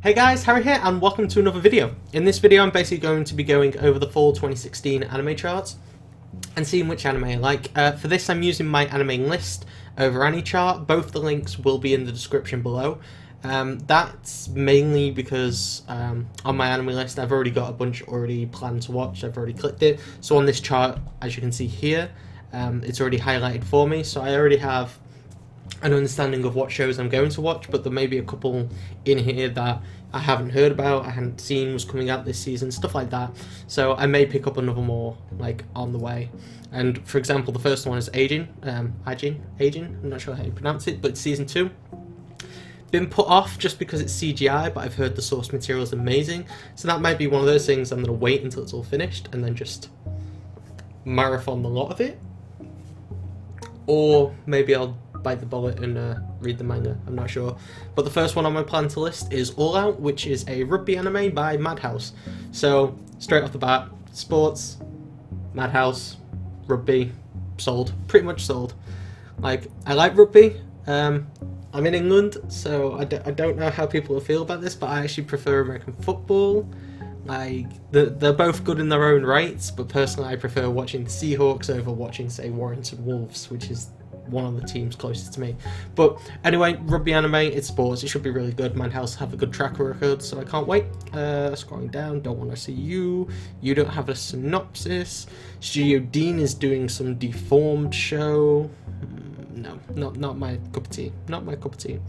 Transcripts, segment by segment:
Hey guys, Harry here and welcome to another video. In this video I'm basically going to be going over the fall 2016 anime charts and seeing which anime I like. For this I'm using my anime list over AniChart. Both the links will be in the description below. That's mainly because on my anime list I've already got a bunch already planned to watch. I've already clicked it. So on this chart, as you can see here, it's already highlighted for me. So I already have an understanding of what shows I'm going to watch, but there may be a couple in here that I haven't heard about, I hadn't seen was coming out this season, stuff like that. So I may pick up another more like on the way. And for example, the first one is Aging, I'm not sure how you pronounce it, but it's season 2. Been put off just because it's CGI, but I've heard the source material is amazing. So that might be one of those things I'm going to wait until it's all finished and then just marathon the lot of it. Or maybe I'll bite the bullet and read the manga, I'm not sure. But the first one on my plan to list is All Out, which is a rugby anime by Madhouse. So straight off the bat, sports, Madhouse, rugby, sold, pretty much sold. Like, I like rugby, I'm in England, so I don't know how people will feel about this, but I actually prefer American football. Like, they're both good in their own rights, but personally I prefer watching the Seahawks over watching, say, Warrington Wolves, which is one of the teams closest to me. But anyway, rugby anime, it's sports, it should be really good. Madhouse have a good track record, so I can't wait. Scrolling down, don't want to see you. You don't have a synopsis. Studio Dean is doing some deformed show. No, not my cup of tea. Not my cup of tea.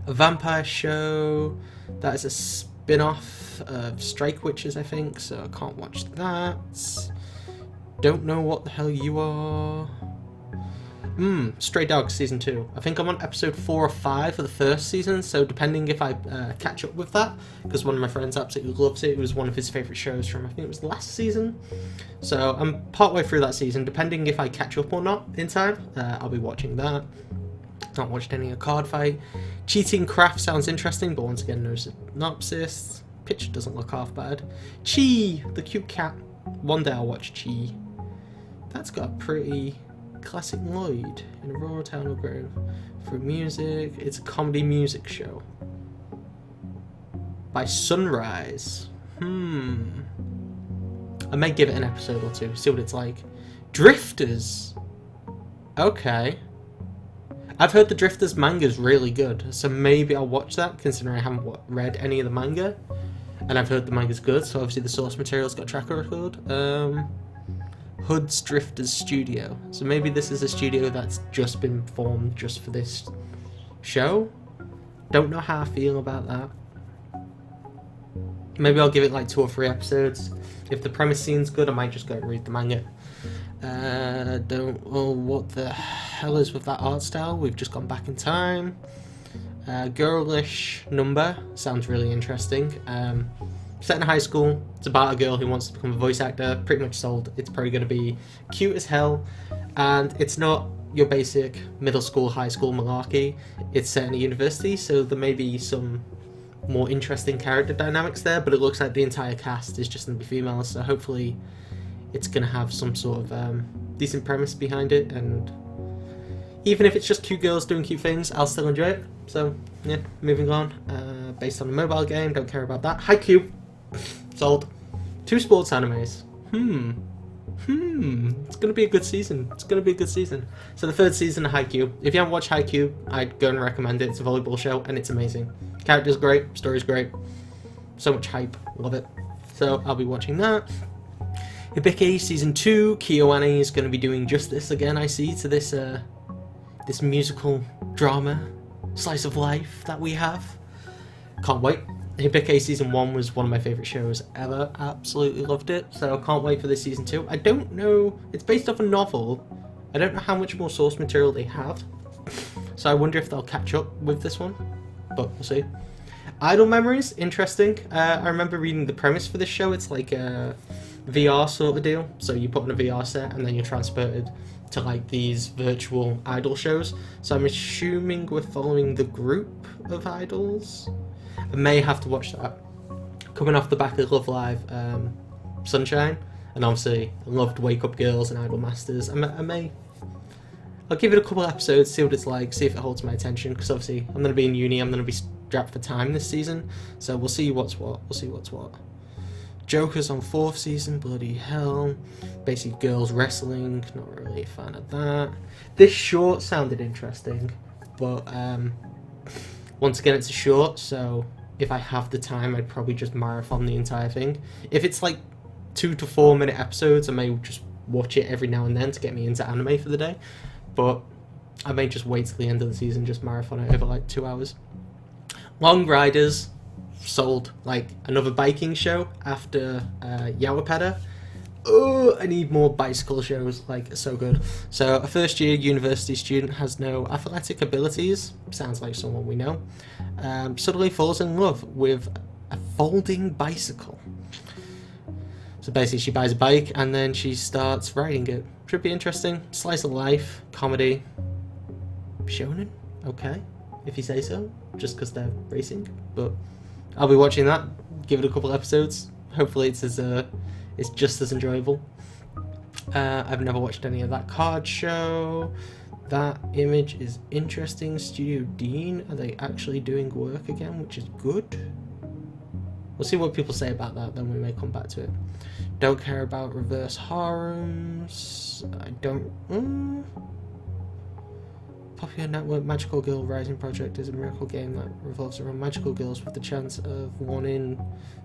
A vampire show. That is a spin-off of Strike Witches, I think, so I can't watch that. Don't know what the hell you are. Stray Dogs season 2. I think I'm on episode 4 or 5 for the first season, so depending if I catch up with that, because one of my friends absolutely loves it. It was one of his favourite shows from, I think it was last season. So I'm partway through that season. Depending if I catch up or not in time, I'll be watching that. Not watched any of Card Fight. Cheating Craft sounds interesting, but once again no synopsis. Picture doesn't look half bad. Chi, the cute cat. One day I'll watch Chi. That's got a pretty classic Lloyd in a rural town of Grove. For music, it's a comedy music show by Sunrise. I may give it an episode or two, see what it's like. Drifters. Okay. I've heard the Drifters manga is really good, so maybe I'll watch that, considering I haven't read any of the manga. And I've heard the manga's good, so obviously the source material's got a track record. Hood's Drifters Studio. So maybe this is a studio that's just been formed just for this show. Don't know how I feel about that. Maybe I'll give it like 2 or 3 episodes. If the premise seems good, I might just go and read the manga. What the hell is with that art style? We've just gone back in time. Girlish Number sounds really interesting. Set in high school, it's about a girl who wants to become a voice actor. Pretty much sold. It's probably going to be cute as hell, and it's not your basic middle school, high school malarkey. It's set in a university, so there may be some more interesting character dynamics there, but it looks like the entire cast is just going to be females, so hopefully it's going to have some sort of decent premise behind it, and even if it's just cute girls doing cute things, I'll still enjoy it. So yeah, moving on. Based on a mobile game, don't care about that. Haikyuu. Sold. 2 sports animes. It's gonna be a good season. It's gonna be a good season. So the 3rd season of Haikyuu. If you haven't watched Haikyuu, I'd go and recommend it. It's a volleyball show and it's amazing. Character's great, story's great. So much hype. Love it. So I'll be watching that. Hibiki season 2. KyoAni is gonna be doing justice again, I see, to this this musical drama slice of life that we have. Can't wait. Hibiki season 1 was one of my favourite shows ever. Absolutely loved it. So I can't wait for this season 2. I don't know. It's based off a novel. I don't know how much more source material they have. So I wonder if they'll catch up with this one. But we'll see. Idle Memories. Interesting. I remember reading the premise for this show. It's like a VR sort of deal. So you put on a VR set and then you're transported to like these virtual idol shows. So I'm assuming we're following the group of idols. I may have to watch that. Coming off the back of Love Live Sunshine, and obviously I loved Wake Up Girls and Idol Masters. I'll give it a couple of episodes, see what it's like, see if it holds my attention, because obviously I'm going to be in uni, I'm going to be strapped for time this season, so we'll see what's what. We'll see what's what. Joker's on 4th season, bloody hell. Basically girls wrestling, not really a fan of that. This short sounded interesting, but once again it's a short, so if I have the time I'd probably just marathon the entire thing. If it's like 2 to 4 minute episodes, I may just watch it every now and then to get me into anime for the day, but I may just wait till the end of the season, just marathon it over like 2 hours. Long Riders, sold. Like another biking show after Yawapeda. Oh, I need more bicycle shows, like so good. So a first year university student has no athletic abilities, sounds like someone we know, suddenly falls in love with a folding bicycle. So basically she buys a bike and then she starts riding it. Should be interesting. Slice of life, comedy. Shonen? Okay, if you say so, just because they're racing. But I'll be watching that, give it a couple episodes. Hopefully it's just as enjoyable. I've never watched any of that card show. That image is interesting. Studio Dean, are they actually doing work again, which is good? We'll see what people say about that, then we may come back to it. Don't care about reverse harems. I don't... Popular Network Magical Girl Rising Project is a miracle game that revolves around magical girls with the chance of 1 in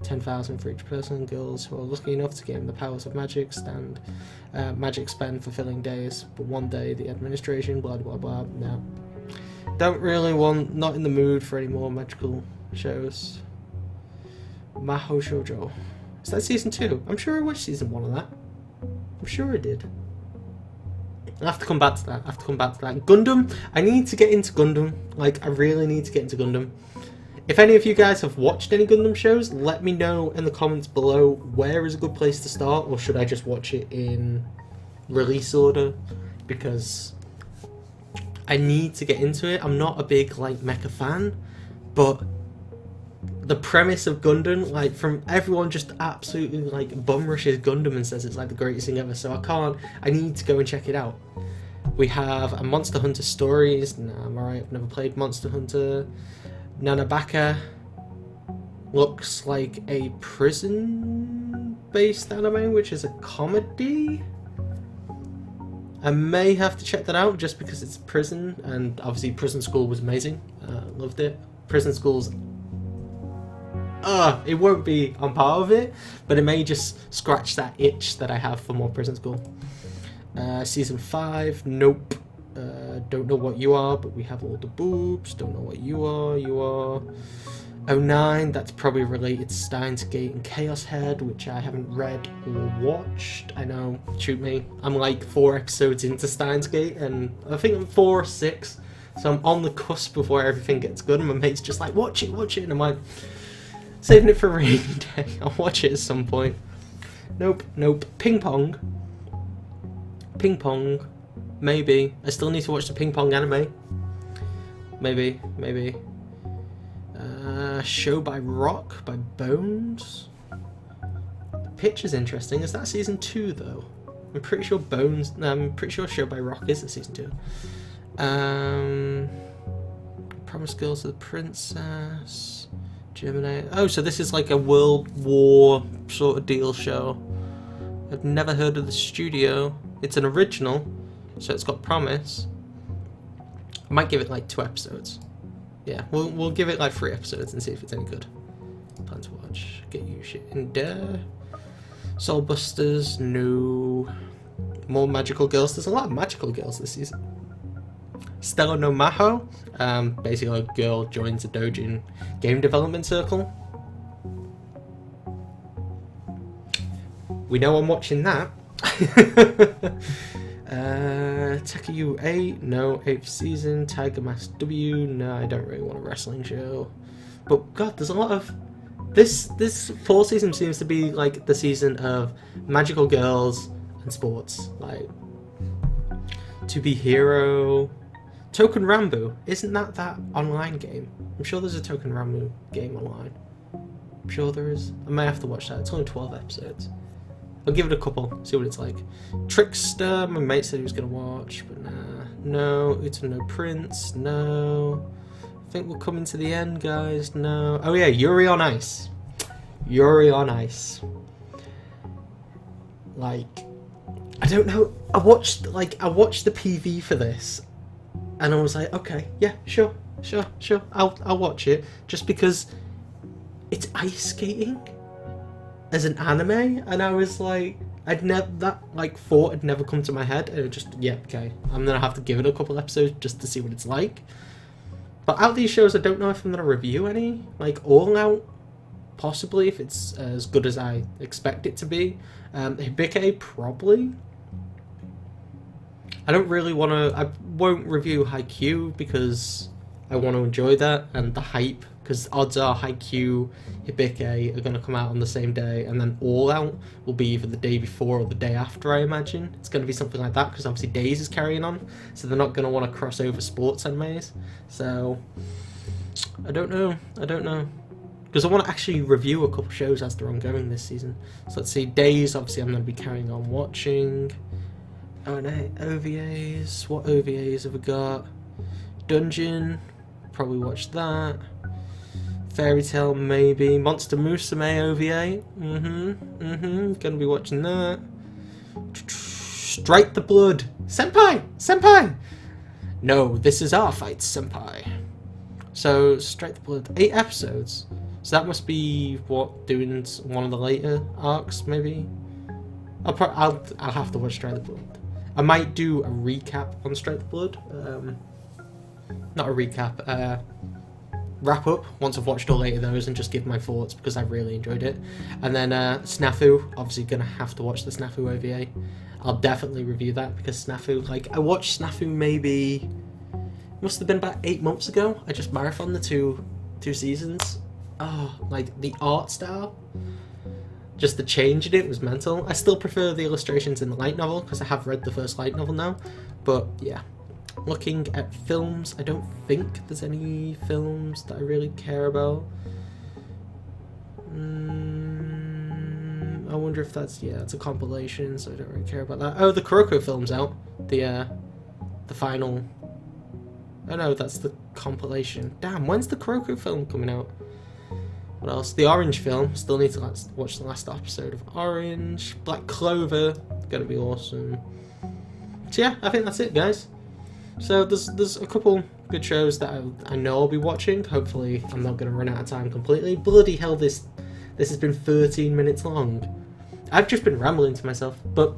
10,000 for each person. Girls who are lucky enough to gain the powers of magic stand magic spend fulfilling days, but one day the administration, blah blah blah. No, don't really want, not in the mood for any more magical shows. Maho Shoujo, is that season 2? I'm sure I watched season 1 of that. I'm sure I did. I have to come back to that. Gundam, I need to get into Gundam. Like, I really need to get into Gundam. If any of you guys have watched any Gundam shows, let me know in the comments below where is a good place to start, or should I just watch it in release order? Because I need to get into it. I'm not a big, like, mecha fan, but the premise of Gundam, like, from everyone just absolutely, like, bum rushes Gundam and says it's, like, the greatest thing ever, so I need to go and check it out. We have a Monster Hunter Stories. Nah, I'm alright, I've never played Monster Hunter. Nanabaka looks like a prison-based anime, which is a comedy. I may have to check that out just because it's prison, and obviously Prison School was amazing. Loved it. Prison School's it won't be on par with it, but it may just scratch that itch that I have for more Prison School. Season 5, nope. Don't know what you are, but we have all the boobs. Don't know what you are. 09, that's probably related to Steins Gate and Chaos Head, which I haven't read or watched. I know, shoot me. I'm like 4 episodes into Steins Gate, and I think I'm 4 or 6, so I'm on the cusp before everything gets good, and my mate's just like, watch it, and I'm like, saving it for a rainy day. I'll watch it at some point. Nope. Ping Pong, maybe. I still need to watch the Ping Pong anime. Maybe. Show by Rock, by Bones. The picture's interesting. Is that season 2 though? I'm pretty sure Show by Rock is the season 2. Promise Girls of the Princess. Gemini. Oh, so this is like a World War sort of deal show. I've never heard of the studio. It's an original, so it's got promise. I might give it like 2 episodes. Yeah, we'll give it like 3 episodes and see if it's any good. Plan to watch. Get you shit in there. Soul Busters, no. More magical girls. There's a lot of magical girls this season. Stella no Maho. Basically a girl joins a doujin game development circle. We know I'm watching that. Takayu 8, no. 8th season. Tiger Mask W, no, I don't really want a wrestling show. But god, there's a lot of this 4th season seems to be like the season of magical girls and sports. Like To Be Hero, Token Rambu. Isn't that online game? I'm sure there's a Token Rambu game online. I'm sure there is. I may have to watch that. It's only 12 episodes. I'll give it a couple, see what it's like. Trickster, my mate said he was going to watch, but nah. No. Utano Prince, no. I think we're coming to the end, guys. No. Oh yeah, Yuri on Ice. Yuri on Ice. Like, I don't know. I watched the PV for this, and I was like, okay, yeah, sure. I'll watch it just because it's ice skating as an anime, and I was like, thought had never come to my head, and it just, yeah, okay, I'm gonna have to give it a couple episodes just to see what it's like. But out of these shows, I don't know if I'm gonna review any. Like All Out, possibly, if it's as good as I expect it to be. Hibike, probably. I don't really want to. I won't review Haikyuu because I want to enjoy that and the hype. Because odds are Haikyuu, Hibike are going to come out on the same day, and then All Out will be either the day before or the day after, I imagine. It's going to be something like that, because obviously Days is carrying on, so they're not going to want to cross over sports animes. So, I don't know. Because I want to actually review a couple shows as they're ongoing this season. So let's see, Days, obviously I'm going to be carrying on watching. Oh no, OVAs. What OVAs have we got? Dungeon, probably watch that. Fairy Tail, maybe. Monster Musume OVA. Gonna be watching that. Strike the Blood. Senpai! No, this is our fight, Senpai. So, Strike the Blood. 8 episodes. So that must be, what, doing one of the later arcs, maybe? I'll have to watch Strike the Blood. I might do a recap on Strike the Blood. Not a recap, wrap up once I've watched all 8 of those and just give my thoughts, because I really enjoyed it. And then Snafu, obviously gonna have to watch the Snafu OVA. I'll definitely review that, because Snafu, like, I watched Snafu maybe, must have been about 8 months ago. I just marathoned the two seasons. Oh, like the art style, just the change in it was mental. I still prefer the illustrations in the light novel, because I have read the first light novel now. But yeah, looking at films, I don't think there's any films that I really care about. I wonder if that's, yeah, it's a compilation, so I don't really care about that. Oh, the Kuroko film's out. The final. Oh no, that's the compilation. Damn, when's the Kuroko film coming out? What else? The Orange film. Still need to watch the last episode of Orange. Black Clover. Gonna be awesome. So yeah, I think that's it, guys. So there's a couple good shows that I know I'll be watching. Hopefully I'm not going to run out of time completely. Bloody hell, this has been 13 minutes long. I've just been rambling to myself. But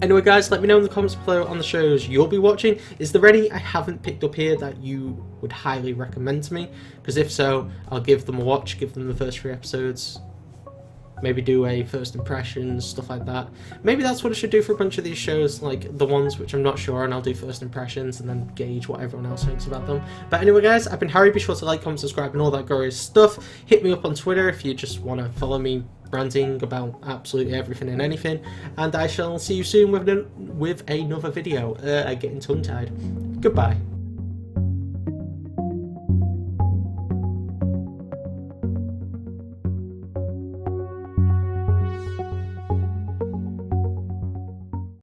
anyway, guys, let me know in the comments below on the shows you'll be watching. Is there any I haven't picked up here that you would highly recommend to me? Because if so, I'll give them a watch, give them the first 3 episodes. Maybe do a first impressions, stuff like that. Maybe that's what I should do for a bunch of these shows, like the ones which I'm not sure, and I'll do first impressions and then gauge what everyone else thinks about them. But anyway, guys, I've been Harry. Be sure to like, comment, subscribe, and all that glorious stuff. Hit me up on Twitter if you just want to follow me ranting about absolutely everything and anything. And I shall see you soon with another video. Getting tongue-tied. Goodbye.